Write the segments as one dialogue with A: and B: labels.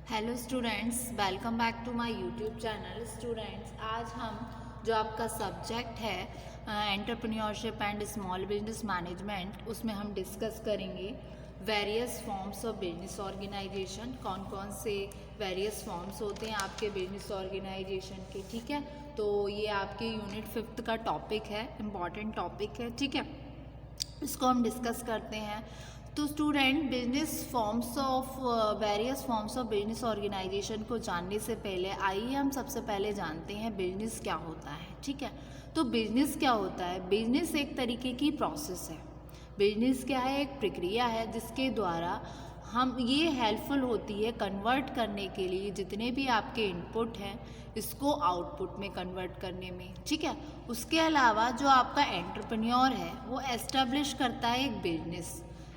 A: Hello students, welcome back to my YouTube channel. Students, आज हम जो आपका सब्जेक्ट है entrepreneurship and small business management, उसमें हम डिस्कस करेंगे various forms of business organisation. कौन कौन से वेरियस फॉर्म्स होते हैं आपके बिजनेस ऑर्गेनाइजेशन के। ठीक है, तो ये आपके यूनिट 5 का टॉपिक है, इम्पॉर्टेंट टॉपिक है। ठीक है, इसको हम डिस्कस करते हैं। तो student, business forms of various forms of business organisation को जानने से पहले आइए हम सबसे पहले जानते हैं बिजनेस क्या होता है। ठीक है, तो बिजनेस क्या होता है? बिजनेस एक तरीके की प्रोसेस है। बिजनेस क्या है? एक प्रक्रिया है जिसके द्वारा हम ये हेल्पफुल होती है कन्वर्ट करने के लिए जितने भी आपके इनपुट हैं इसको आउटपुट में कन्वर्ट करने में। ठीक है, उसके अलावा जो आपका एंटरप्रेन्योर है वो एस्टेब्लिश करता है एक बिजनेस,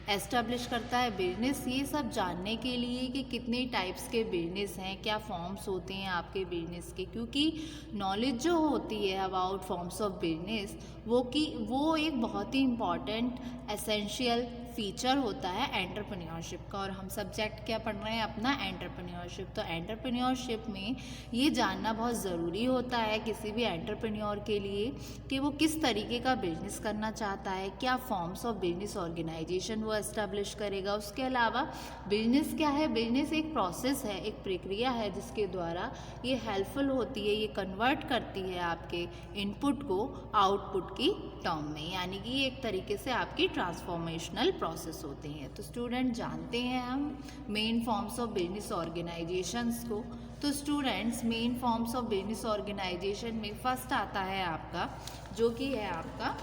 A: एस्टेब्लिश करता है बिजनेस, ये सब जानने के लिए कि कितने टाइप्स के बिजनेस हैं, क्या फॉर्म्स होते हैं आपके बिजनेस के। क्योंकि नॉलेज जो होती है अबाउट फॉर्म्स ऑफ बिजनेस वो एक बहुत ही इम्पॉर्टेंट एसेंशियल फीचर होता है एंटरप्रेन्योरशिप का। और हम सब्जेक्ट क्या पढ़ रहे हैं अपना? एंटरप्रेन्योरशिप। तो एंटरप्रेन्योरशिप में ये जानना बहुत ज़रूरी होता है किसी भी एंटरप्रेन्योर के लिए कि वो किस तरीके का बिजनेस करना चाहता है, क्या फॉर्म्स ऑफ बिजनेस ऑर्गेनाइजेशन वो एस्टेब्लिश करेगा। उसके अलावा बिजनेस क्या है? बिजनेस एक प्रोसेस है, एक प्रक्रिया है जिसके द्वारा ये हेल्पफुल होती है, ये कन्वर्ट करती है आपके इनपुट को आउटपुट की टर्म में, यानी कि ये एक तरीके से आपकी ट्रांसफॉर्मेशनल प्रोसेस होती है। तो स्टूडेंट, जानते हैं हम main forms of business organisations को। तो students, main forms of business organisation में फर्स्ट आता है आपका, जो कि है आपका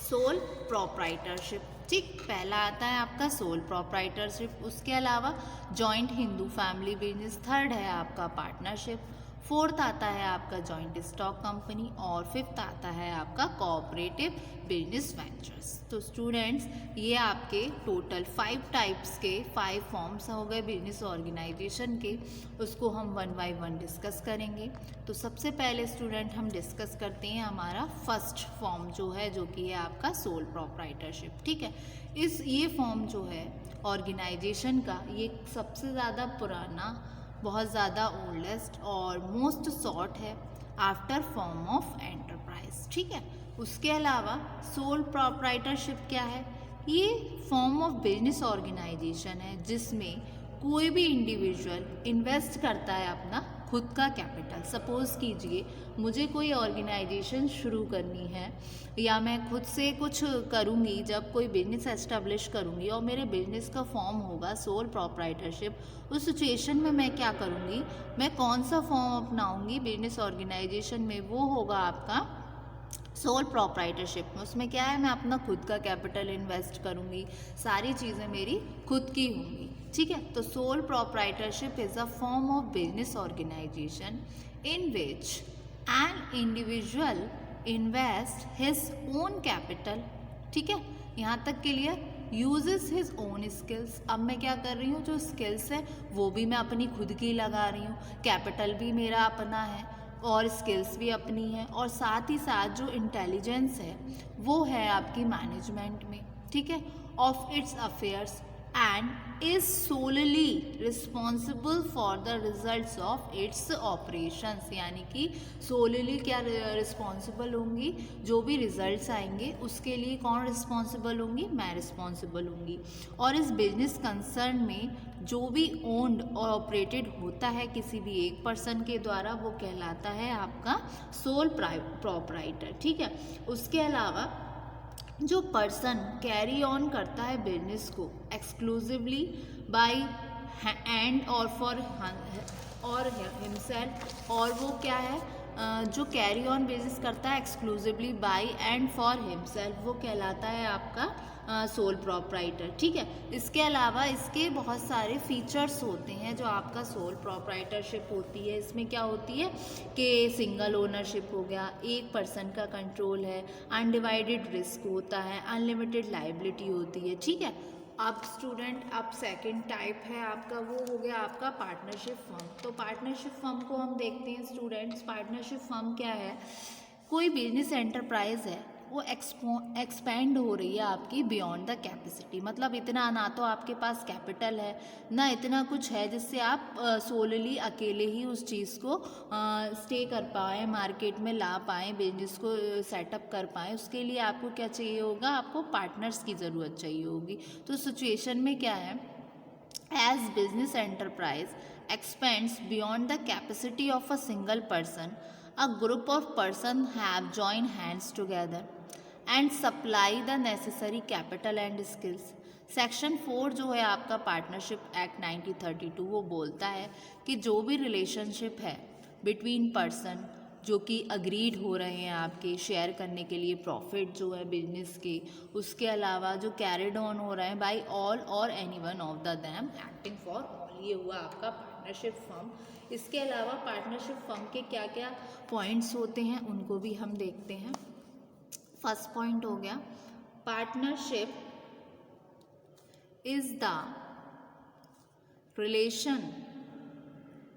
A: सोल प्रोप्राइटरशिप। ठीक, पहला आता है आपका सोल प्रोप्राइटरशिप। उसके अलावा joint Hindu family business. Third है आपका पार्टनरशिप। फोर्थ आता है आपका जॉइंट स्टॉक कंपनी। और फिफ्थ आता है आपका कोऑपरेटिव बिजनेस वेंचर्स। तो स्टूडेंट्स, ये आपके टोटल 5 टाइप्स के 5 फॉर्म्स हो गए बिजनेस ऑर्गेनाइजेशन के। उसको हम 1 बाय 1 डिस्कस करेंगे। तो सबसे पहले स्टूडेंट हम डिस्कस करते हैं हमारा फर्स्ट फॉर्म जो है, जो कि है आपका सोल प्रोप्राइटरशिप। ठीक है, ये फॉर्म जो है ऑर्गेनाइजेशन का, ये सबसे ज़्यादा पुराना, बहुत ज़्यादा ओल्डेस्ट और मोस्ट सॉट है आफ्टर फॉर्म ऑफ एंटरप्राइज। ठीक है, उसके अलावा सोल प्रोप्राइटरशिप क्या है? ये फॉर्म ऑफ बिजनेस ऑर्गेनाइजेशन है जिसमें कोई भी इंडिविजुअल इन्वेस्ट करता है अपना खुद का कैपिटल। सपोज़ कीजिए मुझे कोई ऑर्गेनाइजेशन शुरू करनी है या मैं खुद से कुछ करूँगी, जब कोई बिजनेस एस्टेब्लिश करूँगी और मेरे बिजनेस का फॉर्म होगा सोल प्रोप्राइटरशिप, उस सिचुएशन में मैं क्या करूँगी? मैं कौन सा फॉर्म अपनाऊँगी बिजनेस ऑर्गेनाइजेशन में? वो होगा आपका सोल प्रोप्राइटरशिप में। उसमें क्या है? मैं अपना खुद का कैपिटल इन्वेस्ट करूँगी, सारी चीज़ें मेरी खुद की होंगी। ठीक है, तो sole proprietorship is a form of business organisation in which an individual invest his own capital. ठीक है, यहाँ तक clear? Uses his own skills. अब मैं क्या कर रही हूँ? जो स्किल्स है वो भी मैं अपनी खुद की लगा रही हूँ, कैपिटल भी मेरा अपना है और स्किल्स भी अपनी है, और साथ ही साथ जो इंटेलिजेंस है वो है आपकी मैनेजमेंट में। ठीक है, of its affairs and is solely responsible for the results of its operations. यानी कि सोलली क्या रिस्पॉन्सिबल होंगी? जो भी रिजल्ट्स आएंगे उसके लिए कौन रिस्पॉन्सिबल होंगी? मैं रिस्पॉन्सिबल होंगी। और इस बिजनेस कंसर्न में जो भी ओन्ड और ऑपरेटेड होता है किसी भी एक पर्सन के द्वारा, वो कहलाता है आपका सोल प्रोप्राइटर। ठीक है, उसके अलावा जो पर्सन कैरी ऑन करता है बिजनेस को एक्सक्लूसिवली बाय एंड और फॉर और हिमसेल्फ, और वो क्या है? जो कैरी ऑन बिजनेस करता है exclusively by and for himself, वो कहलाता है आपका सोल प्रोप्राइटर। ठीक है, इसके अलावा इसके बहुत सारे फीचर्स होते हैं जो आपका सोल प्रोप्राइटरशिप होती है। इसमें क्या होती है कि सिंगल ओनरशिप हो गया, एक पर्सन का कंट्रोल है, अनडिवाइडेड रिस्क होता है, अनलिमिटेड लाइबिलिटी होती है। ठीक है, अब स्टूडेंट, अब सेकंड टाइप है आपका, वो हो गया आपका पार्टनरशिप फर्म। तो पार्टनरशिप फर्म को हम देखते हैं स्टूडेंट्स। पार्टनरशिप फर्म क्या है? कोई बिजनेस एंटरप्राइज है वो एक्सपेंड हो रही है आपकी बियॉन्ड द कैपेसिटी, मतलब इतना ना तो आपके पास कैपिटल है ना इतना कुछ है जिससे आप सोलली अकेले ही उस चीज़ को स्टे कर पाएँ, मार्केट में ला पाएँ, बिजनेस को सेटअप कर पाएँ। उसके लिए आपको क्या चाहिए होगा, आपको पार्टनर्स की ज़रूरत चाहिए होगी। तो सिचुएशन में क्या है, as business enterprise expands beyond the capacity of a single person, a group of persons have joined hands together and supply the necessary capital and skills. Section 4 जो है आपका पार्टनरशिप एक्ट 1932 वो बोलता है कि जो भी रिलेशनशिप है बिटवीन पर्सन जो कि अग्रीड हो रहे हैं आपके शेयर करने के लिए प्रॉफिट जो है बिजनेस के, उसके अलावा जो कैरिड ऑन हो रहा है bye all or any one of the them acting for all, ये हुआ आपका पार्टनरशिप फर्म। इसके अलावा पार्टनरशिप फर्म के क्या क्या पॉइंट्स होते हैं उनको भी हम देखते हैं। फर्स्ट पॉइंट हो गया, partnership is the relation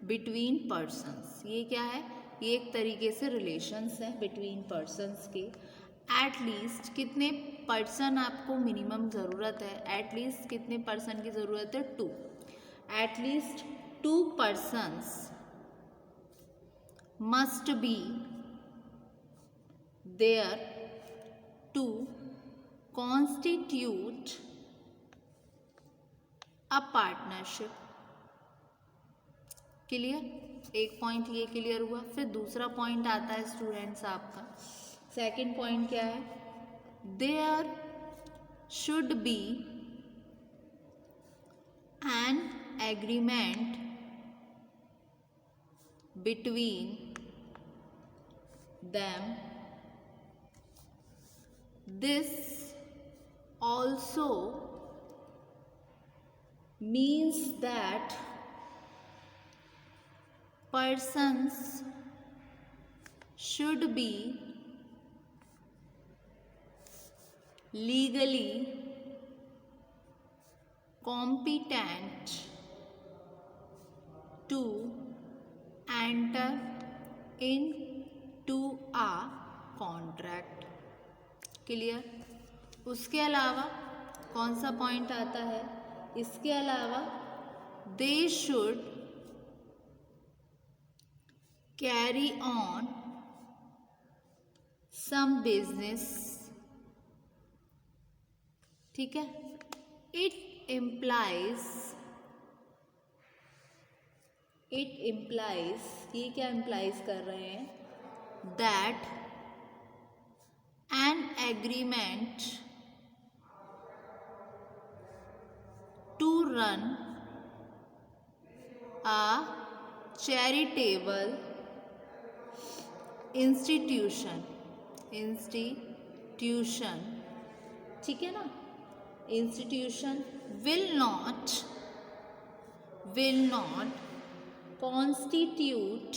A: between persons. ये क्या है, ये एक तरीके से रिलेशंस हैं बिटवीन पर्सन्स के। एट लीस्ट कितने पर्सन आपको मिनिमम ज़रूरत है, एट लीस्ट कितने पर्सन की ज़रूरत है, 2। At least 2 persons must be there to constitute a partnership. Clear, एक पॉइंट ये क्लियर हुआ। फिर दूसरा पॉइंट आता है स्टूडेंट्स आपका, सेकंड पॉइंट क्या है, there should be an agreement between them. This also means that persons should be legally competent to enter into a contract। Clear. उसके अलावा कौन सा पॉइंट आता है, इसके अलावा they should carry on some business. ठीक है, इट इम्प्लाइज ये क्या इम्प्लाइज कर रहे हैं, that an agreement to run a charitable institution, ठीक है ना, institution will not constitute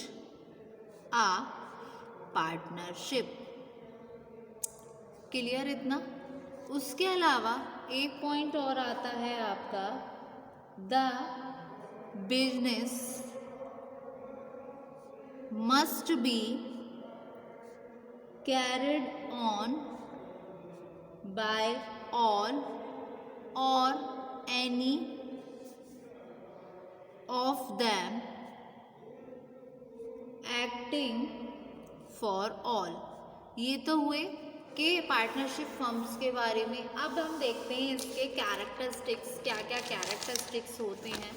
A: a partnership। Clear इतना। उसके अलावा एक पॉइंट और आता है आपका, the business must be carried on by all or any of them acting for all. ये तो हुए कि पार्टनरशिप फर्म्स के बारे में। अब हम देखते हैं इसके कैरेक्टरिस्टिक्स, क्या क्या कैरेक्टरिस्टिक्स होते हैं।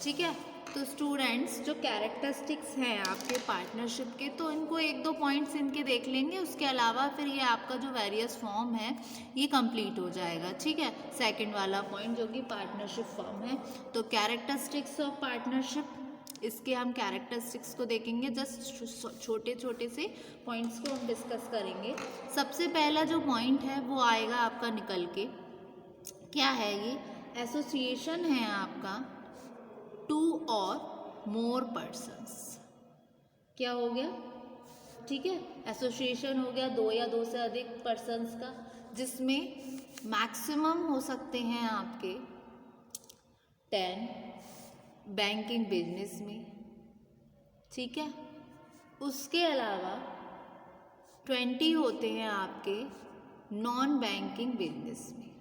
A: ठीक है, तो स्टूडेंट्स जो कैरेक्टरिस्टिक्स हैं आपके पार्टनरशिप के, तो इनको एक दो पॉइंट्स इनके देख लेंगे। उसके अलावा फिर ये आपका जो वेरियस फॉर्म है ये कंप्लीट हो जाएगा। ठीक है, सेकंड वाला पॉइंट जो कि पार्टनरशिप फॉर्म है। तो कैरेक्टरिस्टिक्स ऑफ पार्टनरशिप, इसके हम कैरेक्टरिस्टिक्स को देखेंगे। जस्ट छोटे छोटे से पॉइंट्स को हम डिस्कस करेंगे। सबसे पहला जो पॉइंट है वो आएगा आपका निकल के, क्या है ये, एसोसिएशन है आपका 2 और मोर पर्सन्स। क्या हो गया, ठीक है, एसोसिएशन हो गया 2 या 2 से अधिक पर्सन्स का, जिसमें मैक्सिमम हो सकते हैं आपके 10 बैंकिंग बिजनेस में। ठीक है, उसके अलावा 20 होते हैं आपके नॉन बैंकिंग बिजनेस में।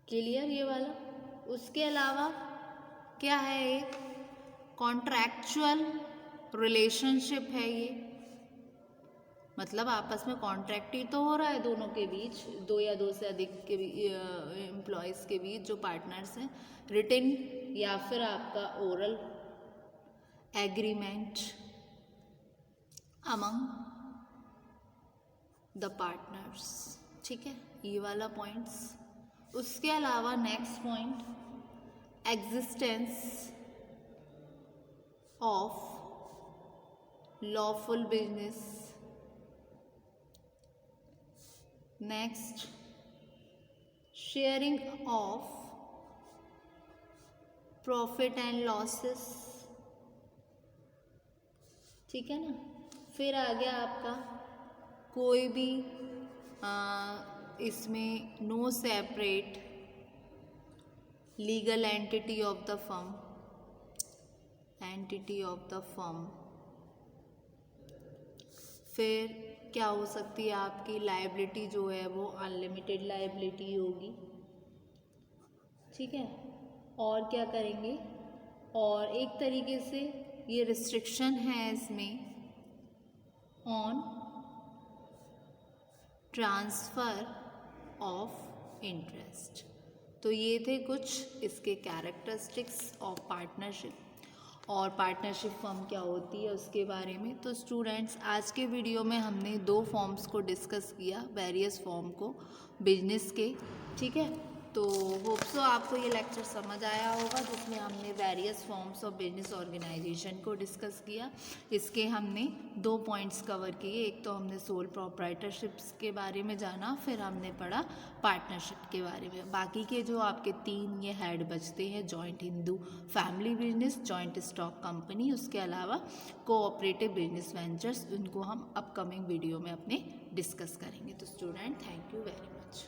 A: क्लियर ये वाला। उसके अलावा क्या है, एक कॉन्ट्रैक्चुअल रिलेशनशिप है ये, मतलब आपस में कॉन्ट्रैक्ट ही तो हो रहा है दोनों के बीच, दो या दो से अधिक के एम्प्लॉयज़ के बीच जो पार्टनर्स हैं। रिटन या फिर आपका oral agreement among the partners, ठीक है, ये वाला पॉइंट्स। उसके अलावा next point, existence of lawful business. Next, sharing of profit and losses, ठीक है ना। फिर आ गया आपका कोई भी इसमें no separate legal entity of the firm, entity of the firm. फिर क्या हो सकती है आपकी लायबिलिटी जो है वो अनलिमिटेड लायबिलिटी होगी, ठीक है। और क्या करेंगे, और एक तरीके से ये रिस्ट्रिक्शन है इसमें ऑन ट्रांसफ़र ऑफ इंटरेस्ट। तो ये थे कुछ इसके कैरेक्टरिस्टिक्स ऑफ पार्टनरशिप, और पार्टनरशिप फॉर्म क्या होती है उसके बारे में। तो स्टूडेंट्स, आज के वीडियो में हमने 2 फॉर्म्स को डिस्कस किया, वेरियस फॉर्म को बिजनेस के, ठीक है। तो होप सो आपको ये लेक्चर समझ आया होगा, जिसमें हमने various forms of business organisation को डिस्कस किया। इसके हमने 2 पॉइंट्स कवर किए, एक तो हमने सोल प्रोप्राइटरशिप्स के बारे में जाना, फिर हमने पढ़ा पार्टनरशिप के बारे में। बाकी के जो आपके 3 ये हेड बचते हैं, joint Hindu family business, joint stock company, उसके अलावा कोऑपरेटिव बिजनेस वेंचर्स, उनको हम अपकमिंग वीडियो में अपने डिस्कस करेंगे। तो student, thank you very much.